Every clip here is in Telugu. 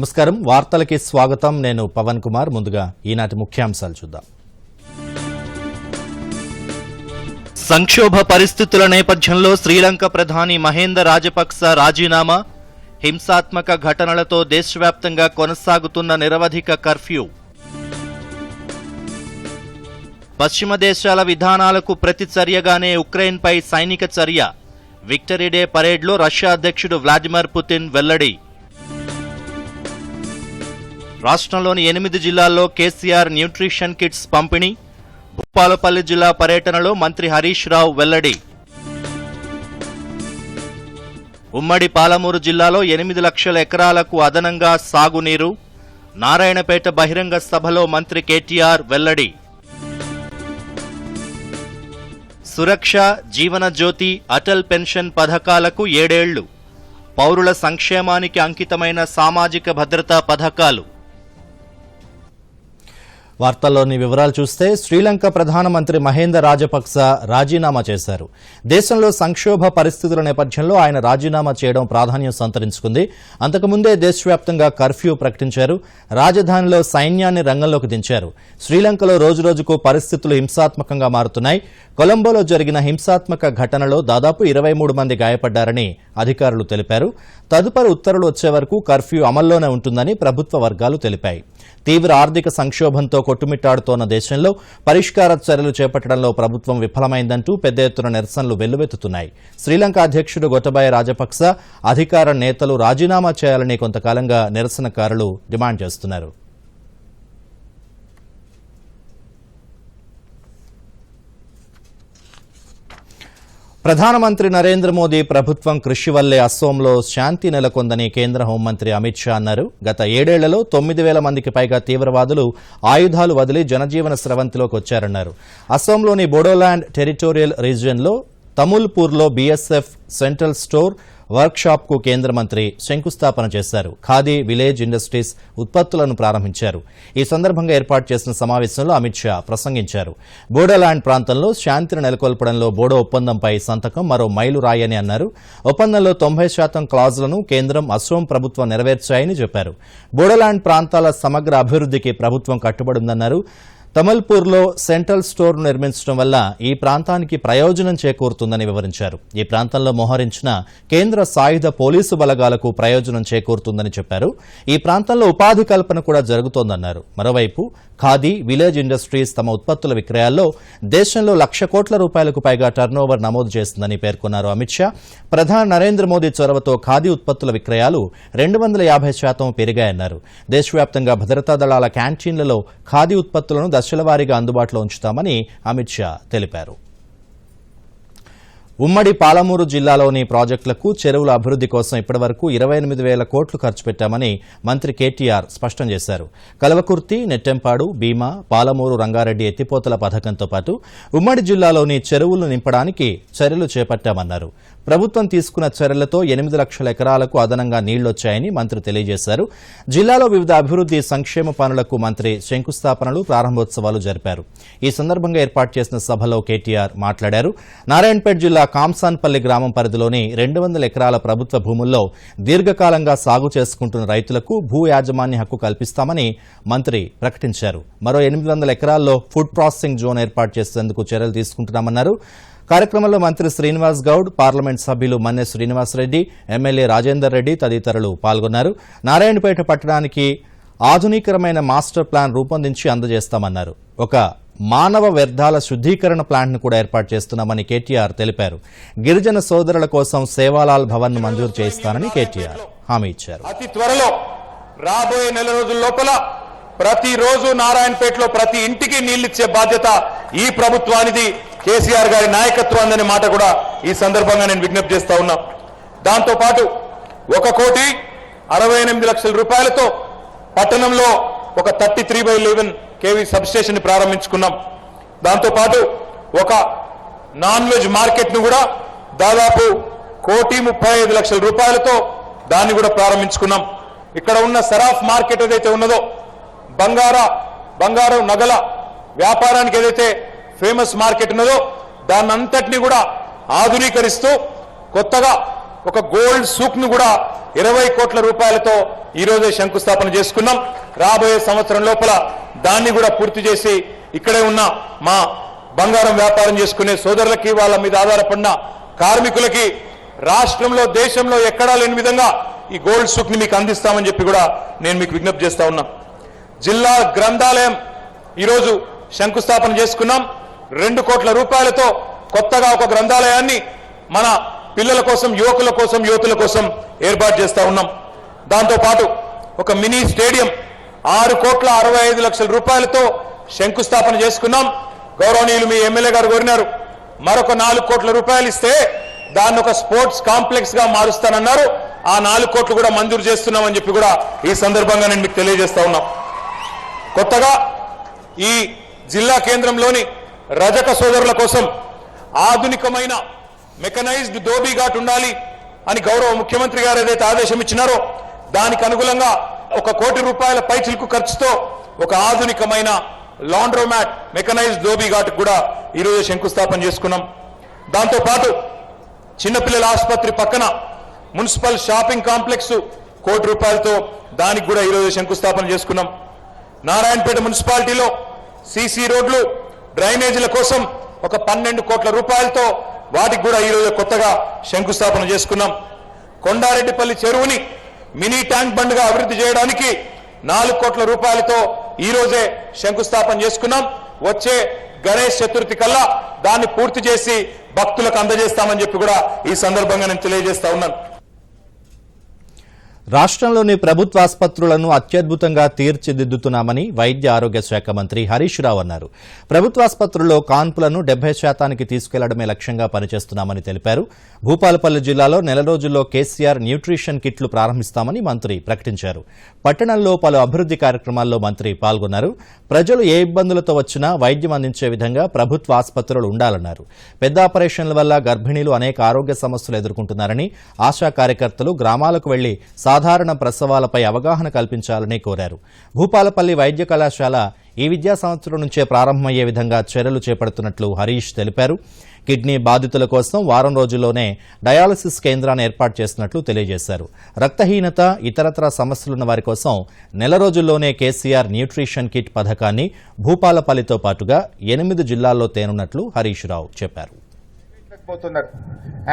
నమస్కారం వార్తలకి స్వాగతం నేను పవన్ కుమార్ ముందుగా ఈనాటి ముఖ్యాంశాలు చూద్దాం సంక్షోభ పరిస్థితుల నేపథ్యంలో శ్రీలంక ప్రధాని మహేంద్ర రాజపక్స రాజీనామా హింసాత్మక ఘటనలతో దేశవ్యాప్తంగా కొనసాగుతున్న నిరవధిక కర్ఫ్యూ పశ్చిమ దేశాల విధానాలకు ప్రతిచర్యగానే ఉక్రెయిన్పై సైనిక చర్య విక్టరీ డే పరేడ్లో రష్యా అధ్యక్షుడు వ్లాదిమిర్ పుతిన్ వెల్లడి రాష్ట్రంలోని 8 జిల్లాల్లో కేసీఆర్ న్యూట్రిషన్ కిట్స్ పంపిణీ భూపాలపల్లి జిల్లా పర్యటనలో మంత్రి హరీష్ రావు వెల్లడి ఉమ్మడి పాలమూరు జిల్లాలో 8 లక్షల ఎకరాలకు అదనంగా సాగునీరు నారాయణపేట బహిరంగ సభలో మంత్రి కేటీఆర్ వెల్లడి సురక్ష జీవన జ్యోతి అటల్ పెన్షన్ పథకాలకు 7 ఏళ్లు పౌరుల సంక్షేమానికి అంకితమైన సామాజిక భద్రతా పథకాలు వార్తల్లోని వివరాలు చూస్తే శ్రీలంక ప్రధానమంత్రి మహేంద్ర రాజపక్స రాజీనామా చేశారు. దేశంలో సంక్షోభ పరిస్థితుల నేపథ్యంలో ఆయన రాజీనామా చేయడం ప్రాధాన్యం సంతరించుకుంది. అంతకుముందే దేశవ్యాప్తంగా కర్ఫ్యూ ప్రకటించారు. రాజధానిలో సైన్యాన్ని రంగంలోకి దించారు. శ్రీలంకలో రోజురోజుకు పరిస్థితులు హింసాత్మకంగా మారుతున్నాయి. కొలంబోలో జరిగిన హింసాత్మక ఘటనలో దాదాపు 23 మంది గాయపడ్డారని అధికారులు తెలిపారు. తదుపరి ఉత్తర్వులు వచ్చే వరకు కర్ఫ్యూ అమల్లోనే ఉంటుందని ప్రభుత్వ వర్గాలు తెలిపాయి. తీవ్ర ఆర్థిక సంక్షోభంతో కొట్టుమిట్టాడుతోన్న దేశంలో పరిష్కార చర్యలు చేపట్టడంలో ప్రభుత్వం విఫలమైందంటూ పెద్ద ఎత్తున నిరసనలు వెల్లువెత్తుతున్నాయి. శ్రీలంక అధ్యక్షుడు గోటబాయ రాజపక్స అధికార నేతలు రాజీనామా చేయాలని కొంతకాలంగా నిరసనకారులు డిమాండ్ చేస్తున్నారు. ప్రధానమంత్రి నరేంద్ర మోదీ ప్రభుత్వం కృషి వల్లే అస్సోంలో శాంతి నెలకొందని కేంద్ర హోంమంత్రి అమిత్ షా అన్నారు. గత 7 ఏళ్లలో 9,000 మందికి పైగా తీవ్రవాదులు ఆయుధాలు వదిలి జనజీవన స్రవంతిలోకి వచ్చారన్నారు. అస్సోంలోని బోడోలాండ్ టెరిటోరియల్ రీజియన్లో తముల్పూర్లో బీఎస్ఎఫ్ సెంట్రల్ స్టోర్ వర్క్షాప్ కు కేంద్ర మంత్రి శంకుస్థాపన చేశారు. ఖాదీ విలేజ్ ఇండస్ట్రీస్ ఉత్పత్తులను ప్రారంభించారు. ఈ సందర్భంగా ఏర్పాటు చేసిన సమావేశంలో అమిత్ షా ప్రసంగించారు. బోడోలాండ్ ప్రాంతంలో శాంతిని నెలకొల్పడంలో బోడో ఒప్పందంపై సంతకం మరో మైలురాయని అన్నారు. ఒప్పందంలో 90% క్లాజులను కేంద్రం అస్సోం ప్రభుత్వం నెరవేర్చాయని చెప్పారు. బోడోలాండ్ ప్రాంతాల సమగ్ర అభివృద్ధికి ప్రభుత్వం కట్టుబడిందన్నారు. తమల్పూర్లో సెంట్రల్ స్టోర్ను నిర్మించడం వల్ల ఈ ప్రాంతానికి ప్రయోజనం చేకూరుతుందని వివరించారు. ఈ ప్రాంతంలో మోహరించిన కేంద్ర సాయుధ పోలీసు బలగాలకు ప్రయోజనం చేకూరుతుందని చెప్పారు. ఈ ప్రాంతంలో ఉపాధి కల్పన కూడా జరుగుతోందన్నారు. మరోవైపు ఖాదీ విలేజ్ ఇండస్ట్రీస్ తమ ఉత్పత్తుల విక్రయాల్లో దేశంలో 1,00,000 కోట్ల రూపాయలకు పైగా టర్నోవర్ నమోదు చేస్తుందని పేర్కొన్నారు అమిత్ షా. ప్రధాని నరేంద్ర మోదీ చొరవతో ఖాదీ ఉత్పత్తుల విక్రయాలు 250% పెరిగాయన్నారు. దేశవ్యాప్తంగా భద్రతా దళాల క్యాంటీన్లలో ఖాదీ ఉత్పత్తులను దశలవారీగా అందుబాటులో ఉంచుతామని అమిత్ షా తెలిపారు. ఉమ్మడి పాలమూరు జిల్లాలోని ప్రాజెక్టులకు చెరువుల అభివృద్ది కోసం ఇప్పటివరకు 28,000 కోట్లు ఖర్చు పెట్టామని మంత్రి కేటీఆర్ స్పష్టం చేశారు. కల్వకుర్తి నెట్టెంపాడు భీమా పాలమూరు రంగారెడ్డి ఎత్తిపోతల పథకంతో పాటు ఉమ్మడి జిల్లాలోని చెరువులను నింపడానికి చర్యలు చేపట్టామన్నారు. ప్రభుత్వం తీసుకున్న చర్యలతో 8 లక్షల ఎకరాలకు అదనంగా నీళ్లొచ్చాయని మంత్రి తెలియజేశారు. జిల్లాలో వివిధ అభివృద్ది సంక్షేమ పనులకు మంత్రి శంకుస్థాపనలు ప్రారంభోత్సవాలు జరిపారు. ఈ సందర్భంగా ఏర్పాటు చేసిన సభలో కేటీఆర్ మాట్లాడారు. నారాయణపేట జిల్లా కాంసాన్పల్లి గ్రామం పరిధిలోని 200 ఎకరాల ప్రభుత్వ భూముల్లో దీర్ఘకాలంగా సాగు చేసుకుంటున్న రైతులకు భూ యాజమాన్య హక్కు కల్పిస్తామని మంత్రి ప్రకటించారు. మరో 800 ఎకరాల్లో ఫుడ్ ప్రాసెసింగ్ జోన్ ఏర్పాటు చేసేందుకు చర్యలు తీసుకుంటున్నామన్నారు. కార్యక్రమంలో మంత్రి శ్రీనివాస్ గౌడ్ పార్లమెంట్ సభ్యులు మన్నె శ్రీనివాసరెడ్డి ఎమ్మెల్యే రాజేందర్ రెడ్డి తదితరులు పాల్గొన్నారు. నారాయణపేట పట్టణానికి ఆధునికరమైన మాస్టర్ ప్లాన్ రూపొందించి అందజేస్తామన్నారు. ఒక మానవ వ్యర్థాల శుద్ధీకరణ ప్లాంట్ను కూడా ఏర్పాటు చేస్తున్నామని కేటీఆర్ తెలిపారు. గిరిజన సోదరుల కోసం సేవాలాల్ భవన్ ను మంజూరు చేయిస్తానని కేటీఆర్ హామీ ఇచ్చారు. అతి త్వరలో రాబోయే నెల రోజుల లోపల ప్రతిరోజు నారాయణపేటలో ప్రతి ఇంటికి నీళ్లిచ్చే బాధ్యత ఈ ప్రభుత్వానిది, కేసీఆర్ గారి నాయకత్వాన్ని మాట కూడా ఈ సందర్భంగా నేను విజ్ఞప్తి చేస్తా ఉన్నా. దాంతో పాటు 1,68,00,000 రూపాయలతో పట్టణంలో ఒక 33/11 kV సబ్స్టేషన్ ని ప్రారంభించుకున్నాం. దాంతో పాటు ఒక నాన్ వెజ్ మార్కెట్ ను కూడా దాదాపు 1,35,00,000 రూపాయలతో దాన్ని కూడా ప్రారంభించుకున్నాం. ఇక్కడ ఉన్న సరాఫ్ మార్కెట్ ఏదైతే ఉన్నదో బంగారం నగల వ్యాపారానికి ఏదైతే ఫేమస్ మార్కెట్ ఉన్నదో దాన్నంతటినీ కూడా ఆధునీకరిస్తూ కొత్తగా ఒక గోల్డ్ సూక్ ను కూడా 20 కోట్ల రూపాయలతో ఈ రోజే శంకుస్థాపన చేసుకున్నాం. రాబోయే సంవత్సరం లోపల దాన్ని కూడా పూర్తి చేసి ఇక్కడే ఉన్న మా బంగారం వ్యాపారం చేసుకునే సోదరులకి, వాళ్ళ మీద ఆధారపడిన కార్మికులకి రాష్ట్రంలో దేశంలో ఎక్కడా లేని విధంగా ఈ గోల్డ్ సూక్ ని మీకు అందిస్తామని చెప్పి కూడా నేను మీకు విజ్ఞప్తి చేస్తా ఉన్నా. జిల్లా గ్రంథాలయం ఈరోజు శంకుస్థాపన చేసుకున్నాం. 2 కోట్ల రూపాయలతో కొత్తగా ఒక గ్రంథాలయాన్ని మన పిల్లల కోసం, యువకుల కోసం, యువతుల కోసం ఏర్పాటు చేస్తా ఉన్నాం. దాంతో పాటు ఒక మినీ స్టేడియం 6,65,00,000 రూపాయలతో శంకుస్థాపన చేసుకున్నాం. గౌరవనీయులు మీ ఎమ్మెల్యే గారు కోరినారు, మరొక 4 కోట్ల రూపాయలు ఇస్తే దాన్ని ఒక స్పోర్ట్స్ కాంప్లెక్స్ గా మారుస్తానన్నారు. ఆ 4 కోట్లు కూడా మంజూరు చేస్తున్నామని చెప్పి కూడా ఈ సందర్భంగా నేను మీకు తెలియజేస్తా ఉన్నా. కొత్తగా ఈ జిల్లా కేంద్రంలోని రజక సోదరుల కోసం ఆధునికమైన మెకనైజ్డ్ ధోబీఘాట్ ఉండాలి అని గౌరవ ముఖ్యమంత్రి గారు ఏదైతే ఆదేశం ఇచ్చినారో దానికి అనుగుణంగా 1 కోటి రూపాయల పైచిలుకు ఖర్చుతో ఒక ఆధునికమైన లాండ్రోమాట్ మెకనైజ్డ్ ధోబీఘాట్ కూడా ఈరోజు శంకుస్థాపన చేసుకున్నాం. దాంతో పాటు చిన్నపిల్లల ఆసుపత్రి పక్కన మున్సిపల్ షాపింగ్ కాంప్లెక్స్ 1 కోటి రూపాయలతో దానికి కూడా ఈరోజు శంకుస్థాపన చేసుకున్నాం. నారాయణపేట మున్సిపాలిటీలో సీసీ రోడ్లు, డ్రైనేజీల కోసం ఒక 12 కోట్ల రూపాయలతో వాటికి కూడా ఈరోజు కొత్తగా శంకుస్థాపన చేసుకున్నాం. కొండారెడ్డిపల్లి చెరువుని మినీ ట్యాంక్ బండ్గా అభివృద్ధి చేయడానికి 4 కోట్ల రూపాయలతో ఈ రోజే శంకుస్థాపన చేసుకున్నాం. వచ్చే గణేష్ చతుర్థి కల్లా దాన్ని పూర్తి చేసి భక్తులకు అందజేస్తామని చెప్పి కూడా ఈ సందర్భంగా నేను తెలియజేస్తా ఉన్నాను. రాష్ట్రంలోని ప్రభుత్వ ఆసుపత్రులను అత్యద్భుతంగా తీర్చిదిద్దుతున్నామని వైద్య ఆరోగ్య శాఖ మంత్రి హరీష్ రావు అన్నారు. ప్రభుత్వాసుపత్రుల్లో కాన్పులను 70% తీసుకెళ్లడమే లక్ష్యంగా పనిచేస్తున్నామని తెలిపారు. భూపాలపల్లి జిల్లాలో నెల రోజుల్లో కేసీఆర్ న్యూట్రిషన్ కిట్లు ప్రారంభిస్తామని మంత్రి ప్రకటించారు. పట్టణంలో పలు అభివృద్ది కార్యక్రమాల్లో మంత్రి పాల్గొన్నారు. ప్రజలు ఏ ఇబ్బందులతో వచ్చినా వైద్యం అందించే విధంగా ప్రభుత్వ ఆసుపత్రులు ఉండాలన్నారు. పెద్ద ఆపరేషన్ల వల్ల గర్భిణీలు అనేక ఆరోగ్య సమస్యలు ఎదుర్కొంటున్నారని, ఆశా కార్యకర్తలు గ్రామాలకు వెళ్లి సాధారణ ప్రసవాలపై అవగాహన కల్పించాలని కోరారు. భూపాలపల్లి వైద్య కళాశాల ఈ విద్యా సంవత్సరం నుంచే ప్రారంభమయ్యే విధంగా చర్యలు చేపడుతున్నట్లు హరీష్ తెలిపారు. కిడ్నీ బాధితుల కోసం వారం రోజుల్లోనే డయాలసిస్ కేంద్రాన్ని ఏర్పాటు చేసినట్లు తెలియజేశారు. రక్తహీనత, ఇతరత్ర సమస్యలున్న వారి కోసం నెల రోజుల్లోనే కేసీఆర్ న్యూట్రిషన్ కిట్ పథకాన్ని భూపాలపల్లితో పాటుగా 8 జిల్లాల్లో తేనున్నట్లు హరీష్ రావు చెప్పారు.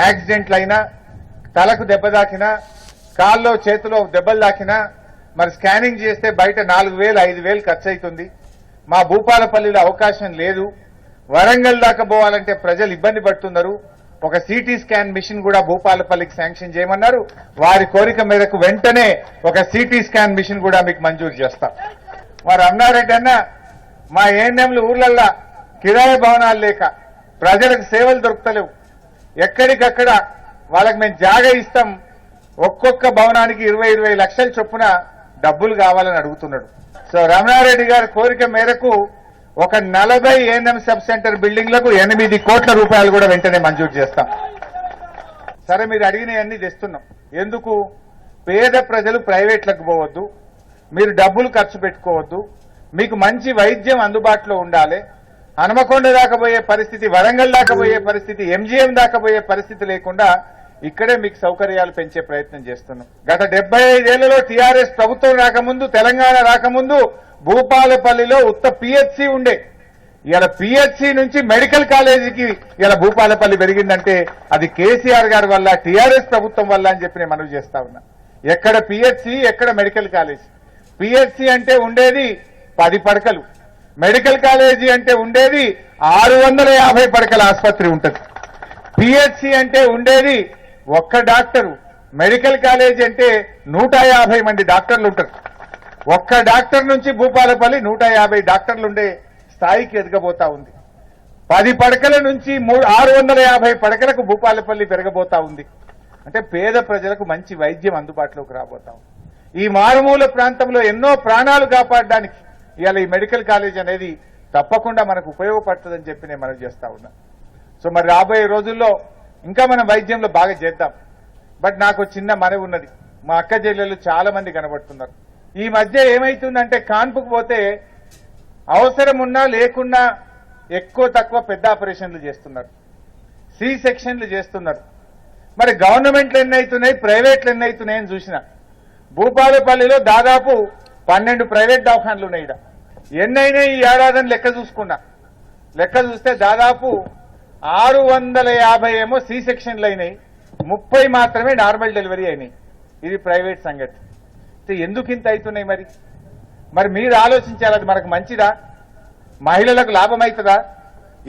యాక్సిడెంట్లైనా, తలకు దెబ్బ తాకినా, కాల్లో చేతిలో దెబ్బలు తాకినా మరి స్కానింగ్ చేస్తే బయట 4,000 5,000 ఖర్చు అవుతుంది. మా భూపాలపల్లిలో అవకాశం లేదు. వరంగల్ దాకా పోవాలంటే ప్రజలు ఇబ్బంది పడుతున్నారు. ఒక సిటీ స్కాన్ మిషన్ కూడా భూపాలపల్లికి శాంక్షన్ చేయమన్నారు. వారి కోరిక మేరకు వెంటనే ఒక సిటీ స్కాన్ మిషన్ కూడా మీకు మంజూరు చేస్తాం. వారు అన్నారెడ్డి అన్న, మా ఏఎన్ఎంలు ఊర్లల్లా కిరాయి భవనాలు లేక ప్రజలకు సేవలు దొరుకుతలేవు. ఎక్కడికక్కడ వాళ్ళకి మేము జాగా ఇస్తాం, ఒక్కొక్క భవనానికి 20 లక్షల చొప్పున డబ్బులు కావాలని అడుగుతున్నాడు. సో రమణారెడ్డి గారి కోరిక మేరకు ఒక 40 ఏఎన్ఎం సబ్ సెంటర్ బిల్డింగ్లకు 8 కోట్ల రూపాయలు కూడా వెంటనే మంజూరు చేస్తాం. సరే, మీరు అడిగినవన్నీ తెస్తున్నాం. ఎందుకు? పేద ప్రజలు ప్రైవేట్లకు పోవద్దు, మీరు డబ్బులు ఖర్చు పెట్టుకోవద్దు, మీకు మంచి వైద్యం అందుబాటులో ఉండాలి. హనుమకొండ దాకా పోయే పరిస్థితి, వరంగల్ దాకా పోయే పరిస్థితి, ఎంజీఎం దాకా పోయే పరిస్థితి లేకుండా ఇక్కడే మీకు సౌకర్యాలు పెంచే ప్రయత్నం చేస్తున్నాం. గత 75 ఏళ్లలో టీఆర్ఎస్ ప్రభుత్వం రాకముందు, తెలంగాణ రాకముందు భూపాలపల్లిలో ఉత్త పిహెచ్సి ఉండే. ఇలా పిహెచ్సి నుంచి మెడికల్ కాలేజీకి ఇలా భూపాలపల్లి పెరిగిందంటే అది కేసీఆర్ గారి వల్ల, టీఆర్ఎస్ ప్రభుత్వం వల్ల అని చెప్పి నేను మనవి చేస్తా ఉన్నా. ఎక్కడ పిహెచ్సి, ఎక్కడ మెడికల్ కాలేజీ? పిహెచ్సి అంటే ఉండేది 10 పడకలు, మెడికల్ కాలేజీ అంటే ఉండేది 650 పడకల ఆసుపత్రి ఉంటుంది. పిహెచ్సి అంటే ఉండేది 1 డాక్టరు, మెడికల్ కాలేజ్ అంటే 150 మంది డాక్టర్లు ఉంటారు. 1 డాక్టర్ నుంచి భూపాలపల్లి 150 డాక్టర్లు ఉండే స్థాయికి ఎదగబోతా ఉంది. 10 పడకల నుంచి 650 పడకలకు భూపాలపల్లి పెరగబోతా ఉంది. అంటే పేద ప్రజలకు మంచి వైద్యం అందుబాటులోకి రాబోతా ఉంది. ఈ మారుమూల ప్రాంతంలో ఎన్నో ప్రాణాలు కాపాడడానికి ఇవాళ ఈ మెడికల్ కాలేజ్ అనేది తప్పకుండా మనకు ఉపయోగపడుతుందని చెప్పి నేను మనవి చేస్తా ఉన్నా. సో మరి రాబోయే రోజుల్లో ఇంకా మనం వైద్యంలో బాగా చేద్దాం. బట్ నాకు చిన్న మనవి ఉన్నది. మా అక్క చెల్లెలు చాలా మంది కనబడుతున్నారు. ఈ మధ్య ఏమైతుందంటే కాన్పుకు పోతే అవసరం ఉన్నా లేకున్నా ఎక్కువ తక్కువ పెద్ద ఆపరేషన్లు చేస్తున్నారు, సి సెక్షన్లు చేస్తున్నారు. మరి గవర్నమెంట్లు ఎన్ని అవుతున్నాయి, ప్రైవేట్లు ఎన్ని అవుతున్నాయని చూసిన భూపాలపల్లిలో దాదాపు 12 ప్రైవేట్ దవాఖాన్లు ఉన్నాయి. ఈడ ఎన్నైనా ఈ ఏడాదిని లెక్క చూస్తే దాదాపు 650 ఏమో సి సెక్షన్లు అయినాయి, 30 మాత్రమే నార్మల్ డెలివరీ అయినాయి. ఇది ప్రైవేట్ సంగతి. ఎందుకు ఇంత అవుతున్నాయి? మరి మీరు ఆలోచించాలి, అది మనకు మంచిదా? మహిళలకు లాభం అవుతుందా?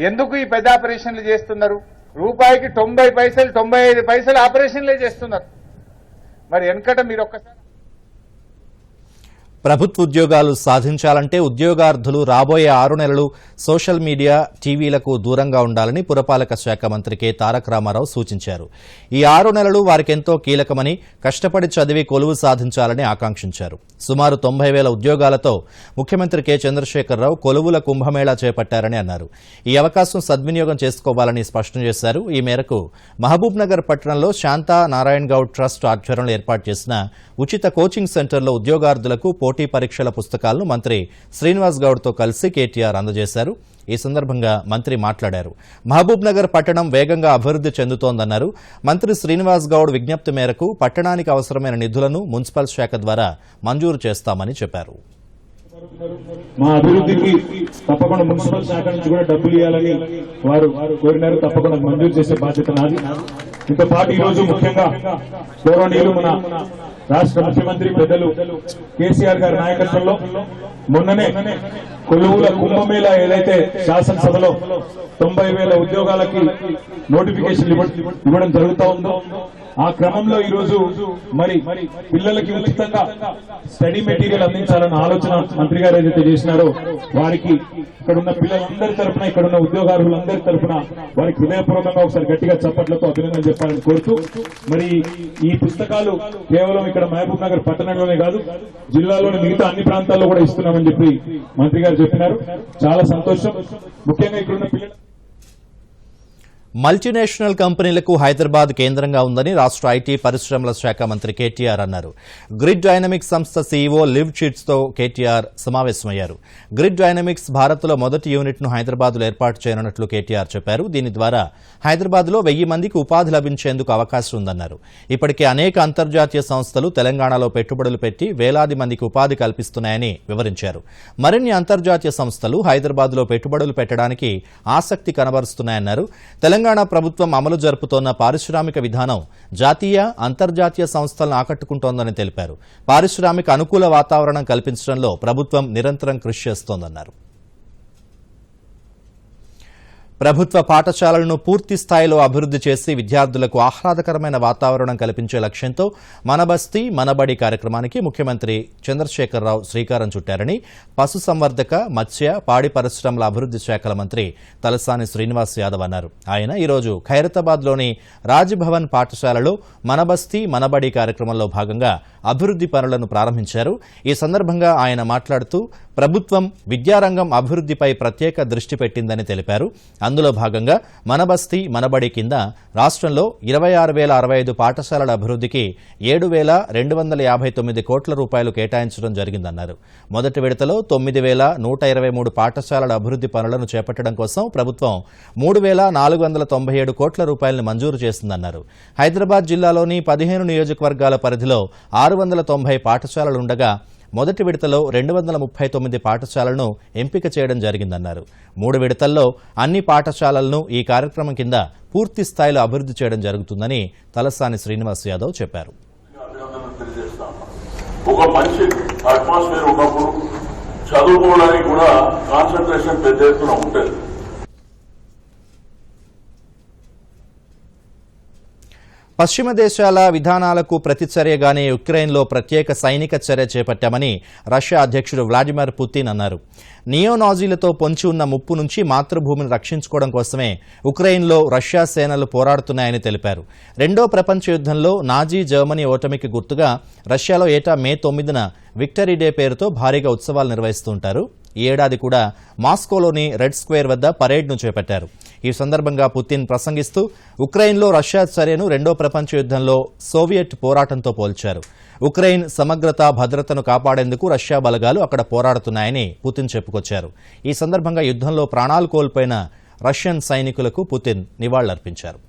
ఎందుకు ఈ పెద్ద ఆపరేషన్లు చేస్తున్నారు? రూపాయికి 90 పైసలు 95 పైసలు ఆపరేషన్లే చేస్తున్నారు. మరి వెనకట మీరు ఒక్కసారి ప్రభుత్వ ఉద్యోగాలు సాధించాలంటే ఉద్యోగార్థులు రాబోయే 6 నెలలు సోషల్ మీడియా, టీవీలకు దూరంగా ఉండాలని పురపాలక శాఖ మంత్రి కె తారక రామారావు సూచించారు. ఈ 6 నెలలు వారికెంతో కీలకమని, కష్టపడి చదివి కొలువు సాధించాలని ఆకాంక్షించారు. సుమారు 90,000 ఉద్యోగాలతో ముఖ్యమంత్రి కె చంద్రశేఖరరావు కొలువుల కుంభమేళా చేపట్టారని అన్నారు. ఈ అవకాశం సద్వినియోగం చేసుకోవాలని స్పష్టం చేశారు. ఈ మేరకు మహబూబ్ నగర్ పట్టణంలో శాంతా నారాయణ గౌడ్ ట్రస్ట్ ఆధ్వర్యంలో ఏర్పాటు చేసిన ఉచిత కోచింగ్ సెంటర్లో ఉద్యోగార్థులకు పోటీ పరీక్షల పుస్తకాలను మంత్రి శ్రీనివాస్ గౌడ్తో కలిసి కేటీఆర్ అందజేశారు. ఈ సందర్భంగా మంత్రి మాట్లాడారు. మహబూబ్ నగర్ పట్టణం వేగంగా అభివృద్ది చెందుతోందన్నారు. మంత్రి శ్రీనివాస్ గౌడ్ విజ్ఞప్తి మేరకు పట్టణానికి అవసరమైన నిధులను మున్సిపల్ శాఖ ద్వారా మంజూరు చేస్తామని చెప్పారు. మా అభివృద్ధికి తప్పకుండా మున్సిపల్ శాఖ నుంచి కూడా డబ్బులు ఇవ్వాలని వారు కోరినారు. తప్పకుండా మంజూరు చేసే బాధ్యత నాది. ఇంతో పాటు ఈ రోజు ముఖ్యంగా గౌరవనీయులు మన రాష్ట్ర ముఖ్యమంత్రి పెద్దలు కేసీఆర్ గారి నాయకత్వంలో మొన్ననే కొలువుల కుంభమేళా ఏదైతే శాసనసభలో 90,000 ఉద్యోగాలకి నోటిఫికేషన్ ఇవ్వడం జరుగుతూ ఉందో ఆ క్రమంలో ఈ రోజు మరి పిల్లలకి ఉచితంగా స్టడీ మెటీరియల్ అందించాలన్న ఆలోచన మంత్రి గారు ఏదైతే చేసినారో వారికి ఇక్కడున్న పిల్లలందరి తరఫున, ఇక్కడున్న ఉద్యోగార్హులందరి తరఫున వారికి హృదయపూర్వకంగా ఒకసారి గట్టిగా చప్పట్లతో అభినందన చెప్పాలని కోరుతూ, మరి ఈ పుస్తకాలు కేవలం ఇక్కడ మహబూబ్ నగర్ పట్టణంలోనే కాదు జిల్లాలోని మిగతా అన్ని ప్రాంతాల్లో కూడా ఇస్తున్నామని చెప్పి మంత్రి గారు చెప్పినారు. చాలా సంతోషం. ముఖ్యంగా ఇక్కడున్న పిల్లలు మల్టీనేషనల్ కంపెనీలకు హైదరాబాద్ కేంద్రంగా ఉందని రాష్ట్ర ఐటీ పరిశ్రమల శాఖ మంత్రి కేటీఆర్ అన్నారు. గ్రిడ్ డైనమిక్స్ సంస్థ సీఈఓ లివ్ చిట్స్తో కేటీఆర్ సమావేశమయ్యారు. గ్రిడ్ డైనమిక్స్ భారత్లో మొదటి యూనిట్ను హైదరాబాద్లో ఏర్పాటు చేయనున్నట్లు కేటీఆర్ చెప్పారు. దీని ద్వారా హైదరాబాద్లో 1000 మందికి ఉపాధి లభించేందుకు అవకాశం ఉందన్నారు. ఇప్పటికే అనేక అంతర్జాతీయ సంస్థలు తెలంగాణలో పెట్టుబడులు పెట్టి వేలాది మందికి ఉపాధి కల్పిస్తున్నాయని వివరించారు. మరిన్ని అంతర్జాతీయ సంస్థలు హైదరాబాద్లో పెట్టుబడులు పెట్టడానికి ఆసక్తి కనబరుస్తున్నాయన్నారు. తెలంగాణ ప్రభుత్వం అమలు జరుపుతోన్న పారిశ్రామిక విధానం జాతీయ, అంతర్జాతీయ సంస్థలను ఆకట్టుకుంటోందని తెలిపారు. పారిశ్రామిక అనుకూల వాతావరణం కల్పించడంలో ప్రభుత్వం నిరంతరం కృషి చేస్తోందన్నారు. ప్రభుత్వ పాఠశాలలను పూర్తి స్థాయిలో అభివృద్ది చేసి విద్యార్థులకు ఆహ్లాదకరమైన వాతావరణం కల్పించే లక్ష్యంతో మన బస్తీ మనబడి కార్యక్రమానికి ముఖ్యమంత్రి చంద్రశేఖరరావు శ్రీకారం చుట్టారని పశుసంవర్ధక, మత్స్య, పాడి పరిశ్రమల అభివృద్ది శాఖల మంత్రి తలసాని శ్రీనివాస్ యాదవ్ అన్నారు. ఆయన ఈరోజు ఖైరతాబాద్లోని రాజ్భవన్ పాఠశాలలో మన బస్తీ మనబడి కార్యక్రమంలో భాగంగా అభివృద్ది పనులను ప్రారంభించారు. ఈ సందర్భంగా ఆయన మాట్లాడుతూ ప్రభుత్వం విద్యారంగం అభివృద్దిపై ప్రత్యేక దృష్టి పెట్టిందని తెలిపారు. అందులో భాగంగా మన బస్తీ మనబడి కింద రాష్ట్రంలో 26,065 పాఠశాలల అభివృద్దికి 7,259 కోట్ల రూపాయలు కేటాయించడం జరిగిందన్నారు. మొదటి విడతలో 9,123 పాఠశాలల అభివృద్ది పనులను చేపట్టడం కోసం ప్రభుత్వం 3,497 కోట్ల రూపాయలను మంజూరు చేసిందన్నారు. హైదరాబాద్ జిల్లాలోని 15 నియోజకవర్గాల పరిధిలో 690 పాఠశాలలుండగా మొదటి విడతలో 239 పాఠశాలలను ఎంపిక చేయడం జరిగిందన్నారు. 3 విడతల్లో అన్ని పాఠశాలలను ఈ కార్యక్రమం కింద పూర్తి స్థాయిలో అభివృద్ది చేయడం జరుగుతుందని తలసాని శ్రీనివాస్ యాదవ్ చెప్పారు. ఒక మంచి అట్మాస్ఫియర్ ఉన్నప్పుడు చదువుకోవడానికి కూడా కాన్సన్ట్రేషన్ పెద్ద ఎత్తున ఉంటుంది. పశ్చిమ దేశాల విధానాలకు ప్రతిచర్యగానే యుక్రెయిన్లో ప్రత్యేక సైనిక చర్య చేపట్టామని రష్యా అధ్యక్షుడు వ్లాదిమిర్ పుతిన్ అన్నారు. నియోనాజీలతో పొంచి ఉన్న ముప్పు నుంచి మాతృభూమిని రక్షించుకోవడం కోసమే ఉక్రెయిన్లో రష్యా సేనలు పోరాడుతున్నాయని తెలిపారు. రెండో ప్రపంచ యుద్ధంలో నాజీ జర్మనీ ఓటమికి గుర్తుగా రష్యాలో ఏటా మే 9న విక్టరీ డే పేరుతో భారీగా ఉత్సవాలు నిర్వహిస్తుంటారు. ఈ ఏడాది కూడా మాస్కోలోని రెడ్ స్క్వేర్ వద్ద పరేడ్ను చేపట్టారు. ఈ సందర్భంగా పుతిన్ ప్రసంగిస్తూ ఉక్రెయిన్లో రష్యా చర్యను రెండో ప్రపంచ యుద్ధంలో సోవియట్ పోరాటంతో పోల్చారు. ఉక్రెయిన్ సమగ్రత, భద్రతను కాపాడేందుకు రష్యా బలగాలు అక్కడ పోరాడుతున్నాయని పుతిన్ చెప్పుకొచ్చారు. ఈ సందర్భంగా యుద్ధంలో ప్రాణాలు కోల్పోయిన రష్యన్ సైనికులకు పుతిన్ నివాళులర్పించారు.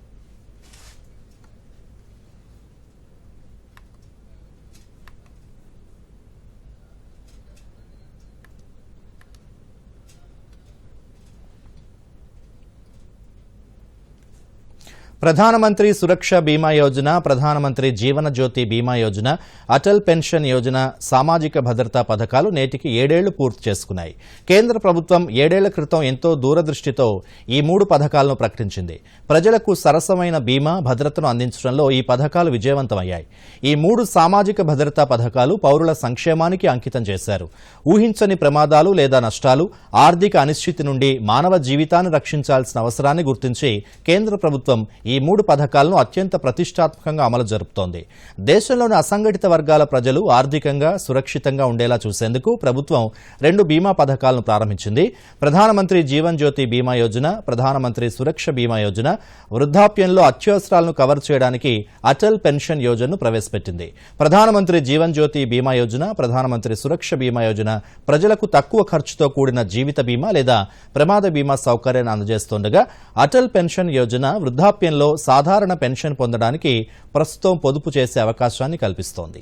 ప్రధానమంత్రి సురక్ష బీమా యోజన, ప్రధానమంత్రి జీవన జ్యోతి బీమా యోజన, అటల్ పెన్షన్ యోజన సామాజిక భద్రతా పథకాలు నేటికి 7 ఏళ్లు పూర్తి చేసుకున్నాయి. కేంద్ర ప్రభుత్వం 7 ఏళ్ల క్రితం ఎంతో దూరదృష్టితో ఈ 3 పథకాలను ప్రకటించింది. ప్రజలకు సరసమైన బీమా భద్రతను అందించడంలో ఈ పథకాలు విజయవంతమయ్యాయి. ఈ 3 సామాజిక భద్రతా పథకాలు పౌరుల సంక్షేమానికి అంకితం చేశారు. ఊహించని ప్రమాదాలు లేదా నష్టాలు, ఆర్థిక అనిశ్చితి నుండి మానవ జీవితాన్ని రక్షించాల్సిన అవసరాన్ని గుర్తించి కేంద్ర ప్రభుత్వం ఈ 3 పథకాలను అత్యంత ప్రతిష్టాత్మకంగా అమలు జరుపుతోంది. దేశంలోని అసంఘటిత వర్గాల ప్రజలు ఆర్థికంగా సురక్షితంగా ఉండేలా చూసేందుకు ప్రభుత్వం 2 బీమా పథకాలను ప్రారంభించింది. ప్రధానమంత్రి జీవన్ జ్యోతి బీమా యోజన, ప్రధానమంత్రి సురక్ష బీమా యోజన వృద్ధాప్యంలో అత్యవసరాలను కవర్ చేయడానికి అటల్ పెన్షన్ యోజనను ప్రవేశపెట్టింది. ప్రధానమంత్రి జీవన్ జ్యోతి బీమా యోజన, ప్రధానమంత్రి సురక్ష బీమా యోజన ప్రజలకు తక్కువ ఖర్చుతో కూడిన జీవిత బీమా లేదా ప్రమాద బీమా సౌకర్యాన్ని అందజేస్తుండగా అటల్ పెన్షన్ యోజన వృద్ధాప్యంలో సాధారణ పెన్షన్ పొందడానికి ప్రస్తుతం పొదుపు చేసే అవకాశాన్ని కల్పిస్తోంది.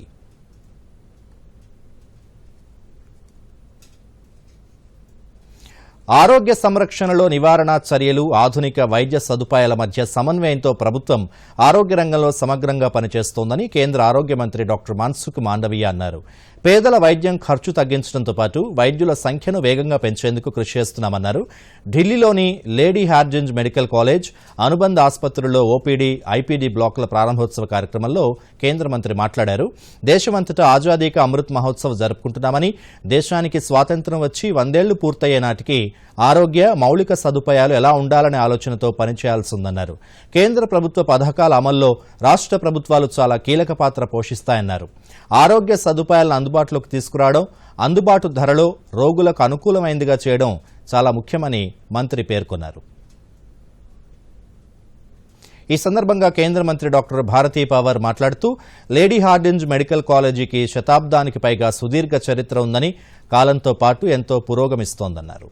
ఆరోగ్య సంరక్షణలో నివారణ చర్యలు, ఆధునిక వైద్య సదుపాయాల మధ్య సమన్వయంతో ప్రభుత్వం ఆరోగ్య రంగంలో సమగ్రంగా పనిచేస్తోందని కేంద్ర ఆరోగ్య మంత్రి డాక్టర్ మన్సుఖ్ మాండవీయ అన్నారు. పేదల వైద్యం ఖర్చు తగ్గించడంతో పాటు వైద్యుల సంఖ్యను వేగంగా పెంచేందుకు కృషి చేస్తున్నామన్నారు. ఢిల్లీలోని లేడీ హార్డింజ్ మెడికల్ కాలేజ్, అనుబంధ ఆసుపత్రుల్లో ఓపీడీ, ఐపీడీ బ్లాకుల ప్రారంభోత్సవ కార్యక్రమంలో కేంద్ర మంత్రి మాట్లాడారు. దేశమంతటా ఆజాదీ కా అమృత్ మహోత్సవ్ జరుపుకుంటున్నామని, దేశానికి స్వాతంత్ర్యం వచ్చి 100 ఏళ్లు పూర్తయ్యే నాటికి ఆరోగ్య మౌలిక సదుపాయాలు ఎలా ఉండాలనే ఆలోచనతో పనిచేయాల్సి ఉందన్నారు. కేంద్ర ప్రభుత్వ పథకాల అమల్లో రాష్ట్ర ప్రభుత్వాలు చాలా కీలక పాత్ర పోషిస్తాయన్నారు. ఆరోగ్య సదుపాయాలను అందుబాటులోకి తీసుకురావడం, అందుబాటు ధరలో రోగులకు అనుకూలమైందిగా చేయడం చాలా ముఖ్యమని మంత్రి పేర్కొన్నారు. ఈ సందర్భంగా కేంద్ర మంత్రి డాక్టర్ భారతీ పవార్ మాట్లాడుతూ లేడీ హార్డింజ్ మెడికల్ కాలేజీకి శతాబ్దానికి పైగా సుదీర్ఘ చరిత్ర ఉందని, కాలంతో పాటు ఎంతో పురోగమిస్తోందన్నారు.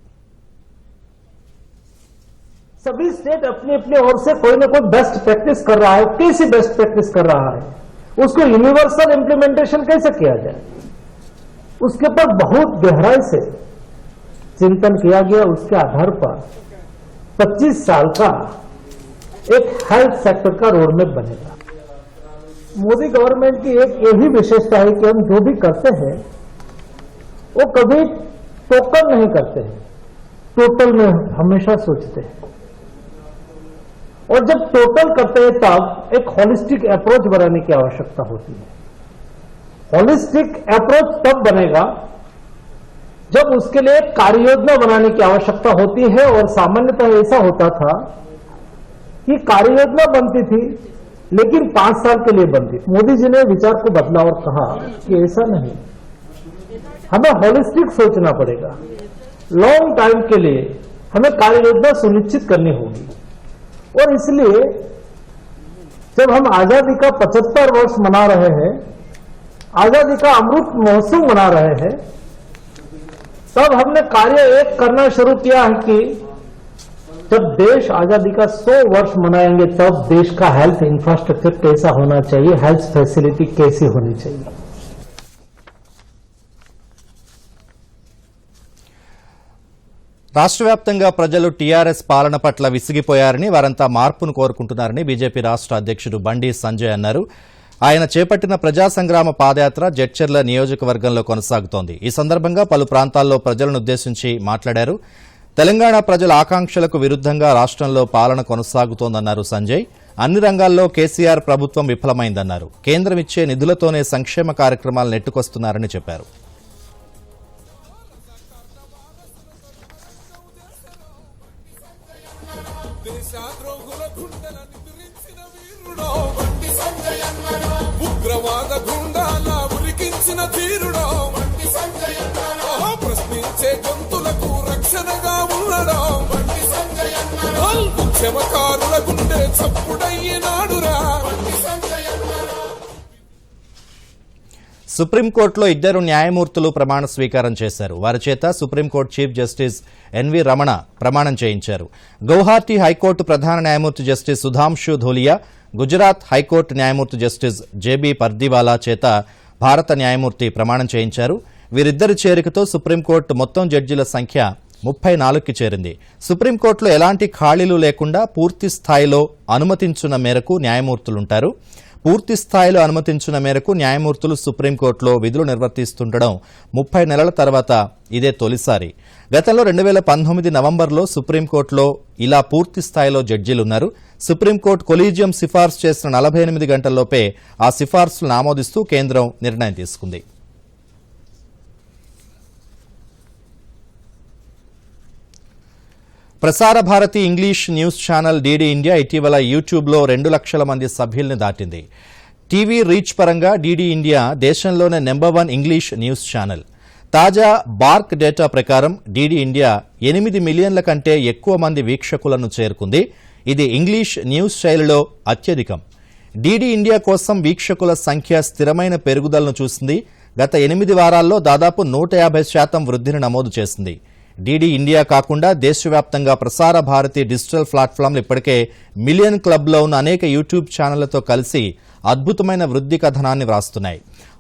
सभी स्टेट अपनी अपनी ओर से कोई ना कोई बेस्ट प्रैक्टिस कर रहा है. कैसी बेस्ट प्रैक्टिस कर रहा है, उसको यूनिवर्सल इंप्लीमेंटेशन कैसे किया जाए, उसके ऊपर बहुत गहराई से चिंतन किया गया. उसके आधार पर 25 साल का एक हेल्थ सेक्टर का रोड मैप बनेगा. मोदी गवर्नमेंट की एक यही विशेषता है कि हम जो भी करते हैं वो कभी टोकन नहीं करते हैं, टोटल में हमेशा सोचते हैं. और जब टोटल करते हैं तब एक होलिस्टिक अप्रोच बनाने की आवश्यकता होती है. होलिस्टिक अप्रोच तब बनेगा जब उसके लिए कार्य योजना बनाने की आवश्यकता होती है. और सामान्यतः ऐसा होता था कि कार्य योजना बनती थी लेकिन 5 साल के लिए बनती. मोदी जी ने विचार को बदला और कहा कि ऐसा नहीं, हमें होलिस्टिक सोचना पड़ेगा. लॉन्ग टाइम के लिए हमें कार्य योजना सुनिश्चित करनी होगी. और इसलिए जब हम आजादी का 75 वर्ष मना रहे हैं, आजादी का अमृत महोत्सव मना रहे हैं, तब हमने कार्य एक करना शुरू किया है कि जब देश आजादी का 100 वर्ष मनाएंगे तब देश का हेल्थ इंफ्रास्ट्रक्चर कैसा होना चाहिए, हेल्थ फैसिलिटी कैसी होनी चाहिए. రాష్ట్ర వ్యాప్తంగా ప్రజలు టీఆర్ఎస్ పాలన పట్ల విసిగిపోయారని, వారంతా మార్పును కోరుకుంటున్నారని బీజేపీ రాష్ట్ర అధ్యక్షుడు బండి సంజయ్ అన్నారు. ఆయన చేపట్టిన ప్రజా సంగ్రామ పాదయాత్ర జడ్చర్ల నియోజకవర్గంలో కొనసాగుతోంది. ఈ సందర్భంగా పలు ప్రాంతాల్లో ప్రజలను ఉద్దేశించి మాట్లాడారు. తెలంగాణ ప్రజల ఆకాంక్షలకు విరుద్ధంగా రాష్ట్రంలో పాలన కొనసాగుతోందన్నారు సంజయ్. అన్ని రంగాల్లో కేసీఆర్ ప్రభుత్వం విఫలమైందన్నారు. కేంద్రం ఇచ్చే నిధులతోనే సంక్షేమ కార్యక్రమాలు నెట్టుకొస్తున్నారని చెప్పారు. ఉగ్రవాద గుండాల ఉరికించిన తీరుడో ప్రశ్నించే గొంతులకు రక్షణగా ఉండడం ఉద్యమకారుల గుండె చప్పుడయ్యేనాడురా. సుప్రీంకోర్టులో 2 న్యాయమూర్తులు ప్రమాణ స్వీకారం చేశారు. వారి చేత supreme court chief justice NV Ramana ప్రమాణం చేయించారు. గౌహాటీ హైకోర్టు ప్రధాన న్యాయమూర్తి జస్టిస్ సుధాంశు ధూలియా, గుజరాత్ హైకోర్టు న్యాయమూర్తి జస్టిస్ జేబీ పర్దివాలా చేత భారత న్యాయమూర్తి ప్రమాణం చేయించారు. వీరిద్దరి చేరికతో సుప్రీంకోర్టు మొత్తం జడ్జీల సంఖ్య 34కి చేరింది. సుప్రీంకోర్టులో ఎలాంటి ఖాళీలు లేకుండా పూర్తి స్థాయిలో అనుమతించిన మేరకు న్యాయమూర్తులుంటారు. పూర్తి స్థాయిలో అనుమతించిన మేరకు న్యాయమూర్తులు సుప్రీంకోర్టులో విధులు నిర్వర్తిస్తుండడం 30 నెలల తర్వాత ఇదే తొలిసారి. గతంలో 2019 నవంబర్లో సుప్రీంకోర్టులో ఇలా పూర్తి స్థాయిలో జడ్జీలున్నారు. సుప్రీంకోర్టు కొలీజియం సిఫార్సు చేసిన 48 గంటల్లోపే ఆ సిఫార్సులను ఆమోదిస్తూ కేంద్రం నిర్ణయం తీసుకుంది. Prasar Bharati English news channel DD India ఇటీవల యూట్యూబ్లో 2 లక్షల మంది సభ్యుల్ని దాటింది. టీవీ రీచ్ పరంగా డీడీ ఇండియా దేశంలోనే నంబర్ 1 ఇంగ్లీష్ న్యూస్ ఛానల్. తాజా బార్క్ డేటా ప్రకారం డీడీ ఇండియా 8 మిలియన్ల కంటే ఎక్కువ మంది వీక్షకులను చేరుకుంది. ఇది ఇంగ్లీష్ న్యూస్ శైలిలో అత్యధికం. డీడీ ఇండియా కోసం వీక్షకుల సంఖ్య స్థిరమైన పెరుగుదలను చూసింది. గత 8 వారాల్లో దాదాపు 150% వృద్ధిని నమోదు చేసింది. డీడీ ఇండియా కాకుండా దేశవ్యాప్తంగా ప్రసార భారతి డిజిటల్ ప్లాట్ఫామ్లు ఇప్పటికే మిలియన్ క్లబ్లో ఉన్న అనేక యూట్యూబ్ ఛానళ్లతో కలిసి అద్భుతమైన వృద్ధి కథనాన్ని వ్రాస్తున్నాయి.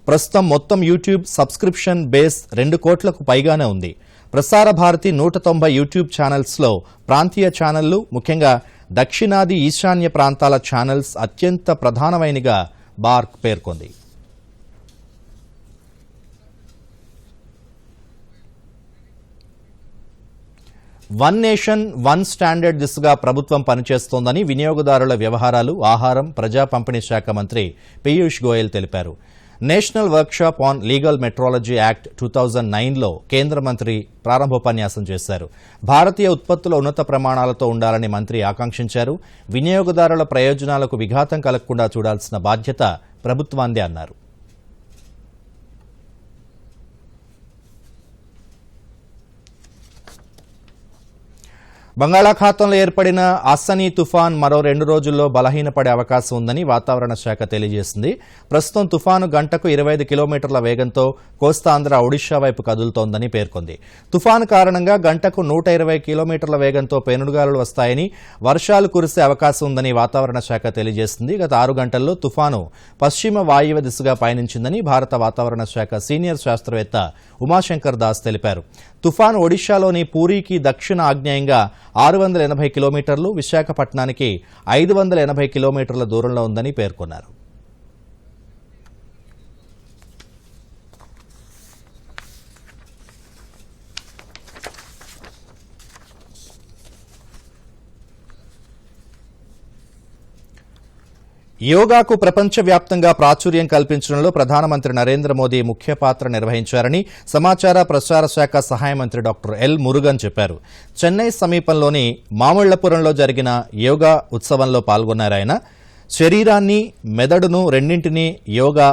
ప్రస్తుతం మొత్తం యూట్యూబ్ సబ్స్క్రిప్షన్ బేస్ 2 కోట్లకు పైగానే ఉంది. ప్రసార భారతి 190 యూట్యూబ్ ఛానల్స్లో ప్రాంతీయ ఛానళ్లు, ముఖ్యంగా దక్షిణాది ఈశాన్య ప్రాంతాల ఛానల్స్ అత్యంత ప్రధానమైనగా బార్క్ పేర్కొంది. వన్ నేషన్ వన్ స్టాండర్డ్ దిశగా ప్రభుత్వం పనిచేస్తోందని వినియోగదారుల వ్యవహారాలు, ఆహారం, ప్రజా పంపిణీ శాఖ మంత్రి పీయూష్ గోయల్ తెలిపారు. National workshop on legal metrology act 2009లో కేంద్ర మంత్రి ప్రారంభోపన్యాసం చేశారు. భారతీయ ఉత్పత్తుల ఉన్నత ప్రమాణాలతో ఉండాలని మంత్రి ఆకాంక్షించారు. వినియోగదారుల ప్రయోజనాలకు విఘాతం కలగకుండా చూడాల్సిన బాధ్యత ప్రభుత్వాందే అన్నారు. బంగాళాఖాతంలో ఏర్పడిన అస్సనీ తుఫాన్ మరో 2 రోజుల్లో బలహీనపడే అవకాశం ఉందని వాతావరణ శాఖ తెలియజేసింది. ప్రస్తుతం తుఫాను గంటకు 25 కిలోమీటర్ల వేగంతో కోస్తాంధ్ర, ఒడిషా వైపు కదులుతోందని పేర్కొంది. తుఫాను కారణంగా గంటకు 120 కిలోమీటర్ల వేగంతో పెనుగాలులు వస్తాయని, వర్షాలు కురిసే అవకాశం ఉందని వాతావరణ శాఖ తెలియజేసింది. గత 6 గంటల్లో తుఫాను పశ్చిమ వాయువ్య దిశగా పయనించిందని భారత వాతావరణ శాఖ సీనియర్ శాస్త్రవేత్త ఉమాశంకర్ దాస్ తెలిపారు. తుఫాను ఒడిషాలోని పూరీకి దక్షిణ ఆగ్నేయంగా 680 కిలోమీటర్లు, విశాఖపట్నానికి 580 కిలోమీటర్ల దూరంలో ఉందని పేర్కొన్నారు. యోగాకు ప్రపంచవ్యాప్తంగా ప్రాచుర్యం కల్పించడంలో ప్రధానమంత్రి నరేంద్ర మోదీ ముఖ్య పాత్ర నిర్వహించారని సమాచార ప్రసార శాఖ సహాయ మంత్రి డాక్టర్ ఎల్ మురుగన్ చెప్పారు. చెన్నై సమీపంలోని మామళ్లపురంలో జరిగిన యోగా ఉత్సవంలో పాల్గొన్నారాయన. శరీరాన్ని, మెదడును రెండింటినీ యోగా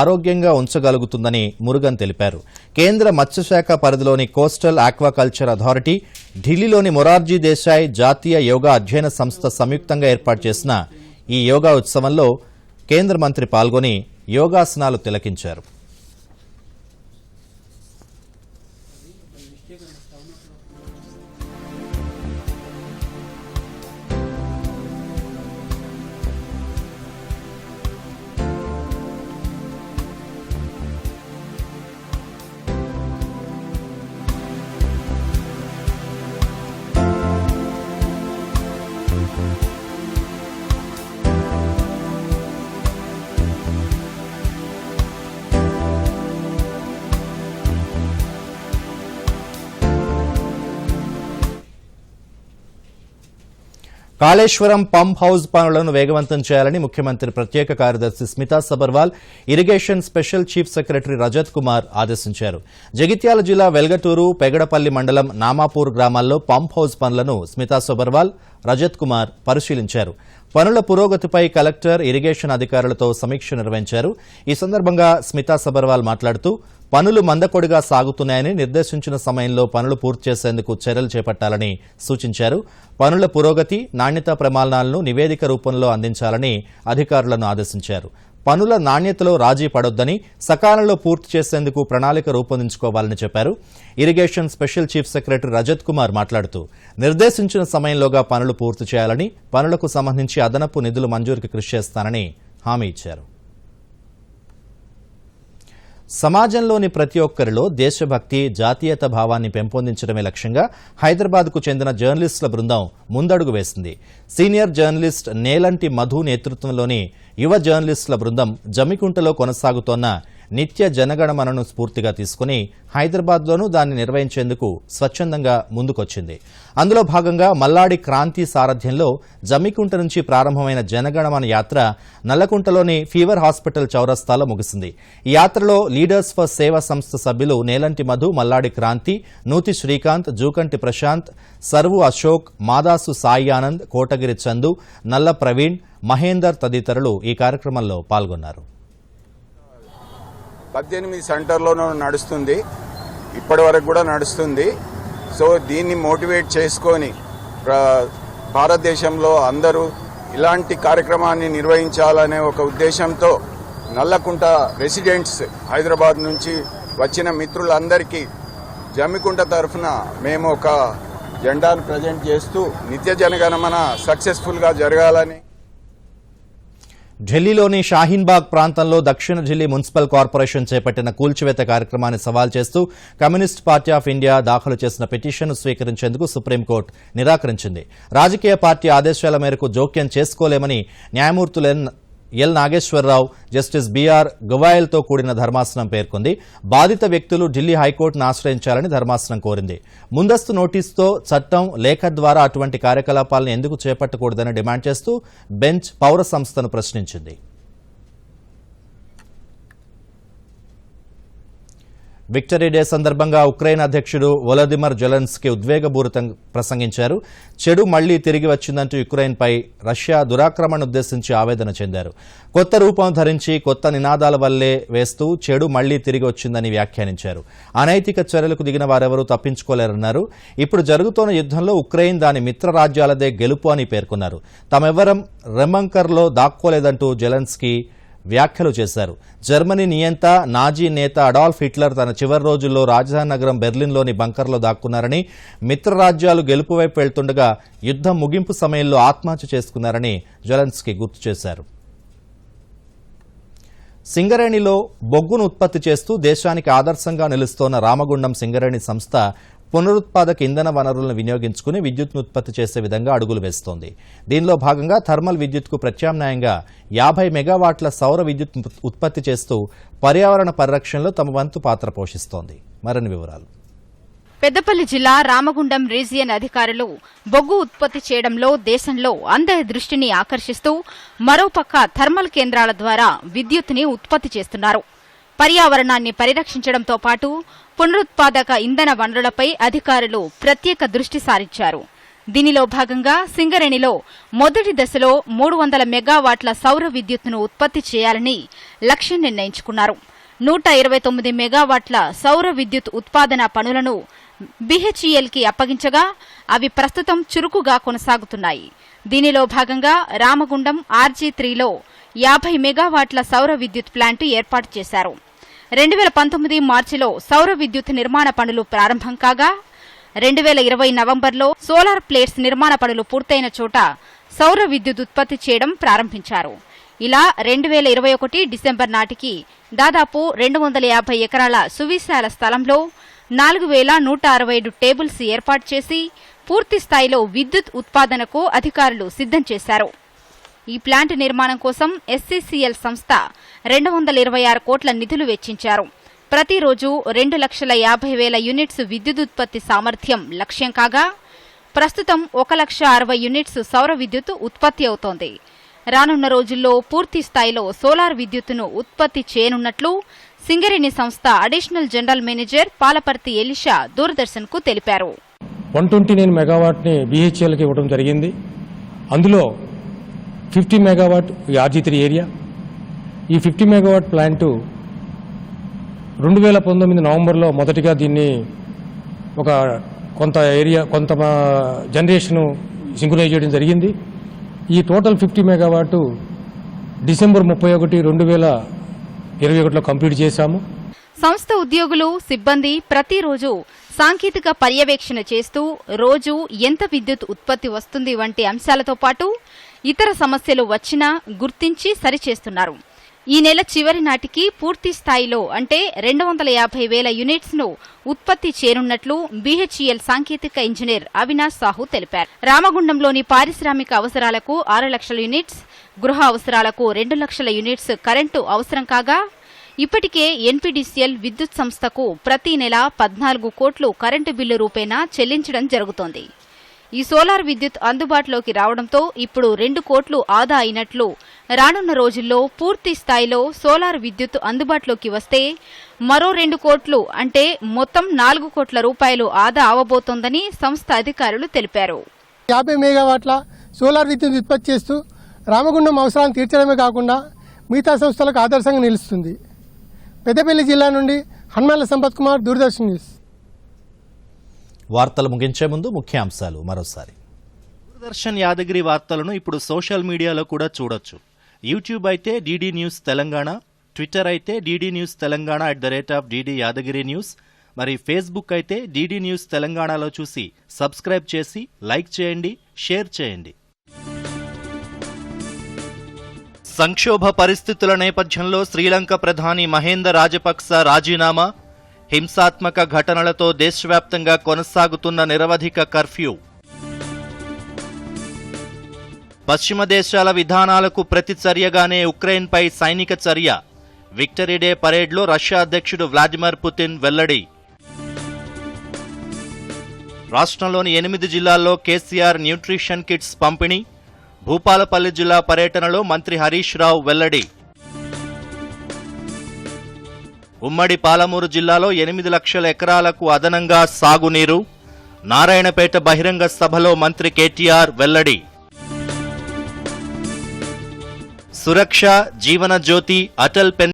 ఆరోగ్యంగా ఉంచగలుగుతుందని మురుగన్ తెలిపారు. కేంద్ర మత్స్యశాఖ పరిధిలోని కోస్టల్ ఆక్వాకల్చర్ అథారిటీ, ఢిల్లీలోని మొరార్జీ దేశాయ్ జాతీయ యోగా అధ్యయన సంస్థ సంయుక్తంగా ఏర్పాటు చేసిన ఈ యోగా ఉత్సవంలో కేంద్ర మంత్రి పాల్గొని యోగాసనాలు తిలకించారు. కాళేశ్వరం పంప్ హౌస్ పనులను వేగవంతం చేయాలని ముఖ్యమంత్రి ప్రత్యేక కార్యదర్శి Smita Sabharwal, irrigation special chief secretary Rajat Kumar ఆదేశించారు. జగిత్యాల జిల్లా వెల్గటూరు, పెగడపల్లి మండలం నామాపూర్ గ్రామాల్లో పంప్ హౌస్ పనులను స్మితా సబర్వాల్, రజత్ కుమార్ పరిశీలించారు. పనుల పురోగతిపై కలెక్టర్, ఇరిగేషన్ అధికారులతో సమీక్ష నిర్వహించారు. ఈ సందర్భంగా స్మితా సబర్వాల్ మాట్లాడుతూ పనులు మందకొడిగా సాగుతున్నాయని, నిర్దేశించిన సమయంలో పనులు పూర్తి చేసేందుకు చర్యలు చేపట్టాలని సూచించారు. పనుల పురోగతి, నాణ్యతా ప్రమాణాలను నివేదిక రూపంలో అందించాలని అధికారులను ఆదేశించారు. పనుల నాణ్యతలో రాజీ పడొద్దని, సకాలంలో పూర్తి చేసేందుకు ప్రణాళిక రూపొందించుకోవాలని చెప్పారు. Irrigation special chief secretary Rajat Kumar మాట్లాడుతూ నిర్దేశించిన సమయంలోగా పనులు పూర్తి చేయాలని, పనులకు సంబంధించి అదనపు నిధులు మంజూరుకి కృషి చేస్తానని హామీ ఇచ్చారు. సమాజంలోని ప్రతి ఒక్కరిలో దేశభక్తి, జాతీయత భావాన్ని పెంపొందించడమే లక్ష్యంగా హైదరాబాద్కు చెందిన జర్నలిస్టుల బృందం ముందడుగు వేసింది. సీనియర్ జర్నలిస్ట్ నేలంటి మధు నేతృత్వంలోని యువ జర్నలిస్టుల బృందం జమ్మికుంటలో కొనసాగుతోన్న నిత్య జనగణమనను స్ఫూర్తిగా తీసుకుని హైదరాబాద్లోనూ దాన్ని నిర్వహించేందుకు స్వచ్ఛందంగా ముందుకొచ్చింది. అందులో భాగంగా మల్లాడి క్రాంతి సారథ్యంలో జమ్మికుంట నుంచి ప్రారంభమైన జనగణమన యాత్ర నల్లకుంటలోని ఫీవర్ హాస్పిటల్ చౌరస్తాలో ముగిసింది. ఈ యాత్రలో లీడర్స్ ఫర్ సేవ సంస్థ సభ్యులు నేలంటి మధు, మల్లాడి క్రాంతి, నూతి శ్రీకాంత్, జూకంటి ప్రశాంత్, సర్వు అశోక్, మాదాసు సాయి ఆనంద్, కోటగిరి చందు, నల్ల ప్రవీణ్, మహేందర్ తదితరులు ఈ కార్యక్రమంలో పాల్గొన్నారు. 18 సెంటర్లోనూ నడుస్తుంది, ఇప్పటి వరకు కూడా నడుస్తుంది. సో దీన్ని మోటివేట్ చేసుకొని భారతదేశంలో అందరూ ఇలాంటి కార్యక్రమాన్ని నిర్వహించాలనే ఒక ఉద్దేశంతో నల్లకుంట రెసిడెంట్స్ హైదరాబాద్ నుంచి వచ్చిన మిత్రులందరికీ జమ్మికుంట తరఫున మేము ఒక జెండాను ప్రజెంట్ చేస్తూ నిత్య జనగణమన సక్సెస్ఫుల్గా జరగాలని. ఢిల్లీలోని షాహీన్బాగ్ ప్రాంతంలో దక్షిణ ఢిల్లీ మున్సిపల్ కార్పొరేషన్ చేపట్టిన కూల్చివేత కార్యక్రమాన్ని సవాల్ చేస్తూ కమ్యూనిస్ట్ పార్టీ ఆఫ్ ఇండియా దాఖలు చేసిన పిటిషన్ను స్వీకరించేందుకు సుప్రీంకోర్టు నిరాకరించింది. రాజకీయ పార్టీ ఆదేశాల మేరకు జోక్యం చేసుకోలేమని న్యాయమూర్తులు ఎల్ నాగేశ్వరరావు, జస్టిస్ బీఆర్ గవాయల్తో కూడిన ధర్మాసనం పేర్కొంది. బాధిత వ్యక్తులు ఢిల్లీ హైకోర్టును ఆశ్రయించాలని ధర్మాసనం కోరింది. ముందస్తు నోటీసుతో చట్టం, లేఖ ద్వారా అటువంటి కార్యకలాపాలను ఎందుకు చేపట్టకూడదని డిమాండ్ చేస్తూ బెంచ్ పౌర సంస్థను ప్రశ్నించింది. విక్టరీ డే సందర్భంగా ఉక్రెయిన్ అధ్యక్షుడు వొలోదిమిర్ జెలెన్స్కీ ఉద్వేగపూరితంగా ప్రసంగించారు. చెడు మళ్లీ తిరిగి వచ్చిందంటూ యుక్రెయిన్పై రష్యా దురాక్రమణ ఉద్దేశించి ఆవేదన చెందారు. కొత్త రూపం ధరించి కొత్త నినాదాల వల్లే వేస్తూ చెడు మళ్లీ తిరిగి వచ్చిందని వ్యాఖ్యానించారు. అనైతిక చర్యలకు దిగిన వారెవరూ తప్పించుకోలేరన్నారు. ఇప్పుడు జరుగుతోన్న యుద్దంలో ఉక్రెయిన్ దాని మిత్ర రాజ్యాలదే గెలుపు అని పేర్కొన్నారు. తామెవ్వరం రెమంకర్లో దాక్కోలేదంటూ జెలెన్స్కీ వ్యాఖ్యలు చేశారు. జర్మనీ నియంత, నాజీ నేత అడాల్ఫ్ హిట్లర్ తన చివరి రోజుల్లో రాజధాని నగరం బెర్లిన్లోని బంకర్లో దాక్కున్నారని, మిత్రరాజ్యాలు గెలుపు వైపు వెళ్తుండగా యుద్దం ముగింపు సమయంలో ఆత్మహత్య చేసుకున్నారని జెలెన్స్కీ గుర్తు చేశారు. సింగరేణిలో బొగ్గును ఉత్పత్తి చేస్తూ దేశానికి ఆదర్శంగా నిలుస్తోన్న రామగుండం సింగరేణి సంస్థ పునరుత్పాదక ఇంధన వనరులను వినియోగించుకుని విద్యుత్ను ఉత్పత్తి చేసే విధంగా అడుగులు వేస్తోంది. దీనిలో భాగంగా థర్మల్ విద్యుత్కు ప్రత్యామ్నాయంగా 50 మెగావాట్ల సౌర విద్యుత్ ఉత్పత్తి చేస్తూ పర్యావరణ పరిరక్షణలో తమ వంతు పాత్ర పోషిస్తోంది. మరిన్ని వివరాలు. పెద్దపల్లి జిల్లా రామగుండం రీజియన్ అధికారులు బొగ్గు ఉత్పత్తి చేయడంలో దేశంలో అందరి దృష్టిని ఆకర్షిస్తూ మరోపక్క థర్మల్ కేంద్రాల ద్వారా విద్యుత్తుని ఉత్పత్తి చేస్తున్నారు. పర్యావరణాన్ని పరిరక్షించడంతో పాటు పునరుత్పాదక ఇంధన వనరులపై అధికారులు ప్రత్యేక దృష్టి సారించారు. దీనిలో భాగంగా సింగరేణిలో మొదటి దశలో 300 మెగావాట్ల సౌర విద్యుత్తును ఉత్పత్తి చేయాలని లక్ష్యం నిర్ణయించుకున్నారు. 129 మెగావాట్ల సౌర విద్యుత్ ఉత్పాదన పనులను బీహెచ్ఈఎల్కి అప్పగించగా అవి ప్రస్తుతం చురుకుగా కొనసాగుతున్నాయి. దీనిలో భాగంగా రామగుండం RG3లో 50 మెగావాట్ల సౌర విద్యుత్ ప్లాంటు ఏర్పాటు చేశారు. 2019 మార్చిలో సౌర విద్యుత్ నిర్మాణ పనులు ప్రారంభం కాగా 2020 నవంబర్లో సోలార్ ప్లేట్స్ నిర్మాణ పనులు పూర్తయిన చోట సౌర విద్యుత్ ఉత్పత్తి చేయడం ప్రారంభించారు. ఇలా 2021 డిసెంబర్ నాటికి దాదాపు 250 ఎకరాల సువిశాల స్థలంలో 4167 టేబుల్స్ ఏర్పాటు చేసి పూర్తి స్థాయిలో విద్యుత్ ఉత్పాదనకు అధికారులు సిద్ధం చేశారు. ఈ ప్లాంట్ నిర్మాణం కోసం SCCL సంస్థ 226 కోట్ల నిధులు వెచ్చించారు. ప్రతిరోజు 2,50,000 యూనిట్స్ విద్యుదుత్పత్తి సామర్థ్యం లక్ష్యం కాగా ప్రస్తుతం 1,60,000 యూనిట్స్ సౌర విద్యుత్ ఉత్పత్తి అవుతోంది. రానున్న రోజుల్లో పూర్తి స్థాయిలో సోలార్ విద్యుత్తును ఉత్పత్తి చేయనున్నట్లు సింగరేణి సంస్థ additional general manager Palaparthi Elisha దూరదర్శన్కు తెలిపారు. 129 మెగావాట్ని BHELకి ఇవ్వడం జరిగింది. అందులో 50 మెగావాట్ RG3 ఏరియా. ఈ 50 మెగావాట్ ప్లాంటు 2019 నవంబర్లో మొదటిగా దీన్ని ఒక కొంత జనరేషను సింక్రనైజ్ చేయడం జరిగింది. ఈ టోటల్ 50 మెగావాట్ డిసెంబర్ 31, 2021లో కంప్లీట్ చేశాము. సంస్థ ఉద్యోగులు, సిబ్బంది ప్రతిరోజు సాంకేతిక పర్యవేక్షణ చేస్తూ రోజు ఎంత విద్యుత్ ఉత్పత్తి వస్తుంది వంటి అంశాలతో పాటు ఇతర సమస్యలు వచ్చినా గుర్తించి సరిచేస్తున్నారు. ఈ నెల చివరి నాటికి పూర్తి స్థాయిలో అంటే 250,000 యూనిట్స్ ను ఉత్పత్తి చేరున్నట్లు బీహెచ్ఈఎల్ సాంకేతిక ఇంజనీర్ అవినాష్ సాహు తెలిపారు. రామగుండంలోని పారిశ్రామిక అవసరాలకు 6 లక్షల యూనిట్స్, గృహ అవసరాలకు 2 లక్షల యూనిట్స్ కరెంటు అవసరం కాగా ఇప్పటికే ఎన్పీడీసీఎల్ విద్యుత్ సంస్థకు ప్రతి నెల 14 కోట్లు కరెంటు బిల్లు రూపేణా చెల్లించడం జరుగుతోంది. ఈ సోలార్ విద్యుత్ అందుబాటులోకి రావడంతో ఇప్పుడు 2 కోట్లు ఆదా అయినట్లు, రానున్న రోజుల్లో పూర్తి స్థాయిలో సోలార్ విద్యుత్ అందుబాటులోకి వస్తే మరో 2 కోట్లు అంటే మొత్తం 4 కోట్ల రూపాయలు ఆదా అవబోతోందని సంస్థ అధికారులు తెలిపారు. 50 మెగావాట్ల సోలార్ విద్యుత్ ఉత్పత్తి చేస్తూ రామగుండం అవసరాలను తీర్చడమే కాకుండా మిగతా సంస్థలకు ఆదర్శంగా నిలుస్తుంది. పెద్దపల్లి జిల్లా నుండి హనుమాన్ల సంపత్ కుమార్, దూరదర్శన్ న్యూస్. వార్తలు ముగించే ముందు ముఖ్యాంశాలు మరోసారి. దూరదర్శన్ యాదగిరి వార్తలను ఇప్పుడు సోషల్ మీడియాలో కూడా చూడొచ్చు. యూట్యూబ్ అయితే డీడీ న్యూస్ తెలంగాణ, ట్విట్టర్ అయితే DD news Telangana @DD Yadagiri news, మరి ఫేస్బుక్ అయితే డీడీ న్యూస్ తెలంగాణలో చూసి సబ్స్క్రైబ్ చేసి లైక్ చేయండి, షేర్ చేయండి. సంక్షోభ పరిస్థితుల నేపథ్యంలో శ్రీలంక ప్రధాని మహేంద రాజపక్స రాజీనామా, హింసాత్మక ఘటనలతో దేశవ్యాప్తంగా కొనసాగుతున్న నిరవధిక కర్ఫ్యూ. పశ్చిమ దేశాల విధానాలకు ప్రతిచర్యగానే ఉక్రెయిన్పై సైనిక చర్య, విక్టరీ డే పరేడ్లో రష్యా అధ్యక్షుడు వ్లాదిమిర్ పుతిన్ వెల్లడి. రాష్ట్రంలోని 8 జిల్లాల్లో కేసీఆర్ న్యూట్రిషన్ కిట్స్ పంపిణీ, భూపాలపల్లి జిల్లా పర్యటనలో మంత్రి హరీష్ రావు వెల్లడి. ఉమ్మడి పాలమూరు జిల్లాలో 8 లక్షల ఎకరాలకు అదనంగా సాగునీరు, నారాయణపేట బహిరంగ సభలో మంత్రి కేటీఆర్ వెల్లడి. సురక్ష, జీవన జ్యోతి, అటల్ పెన్షన్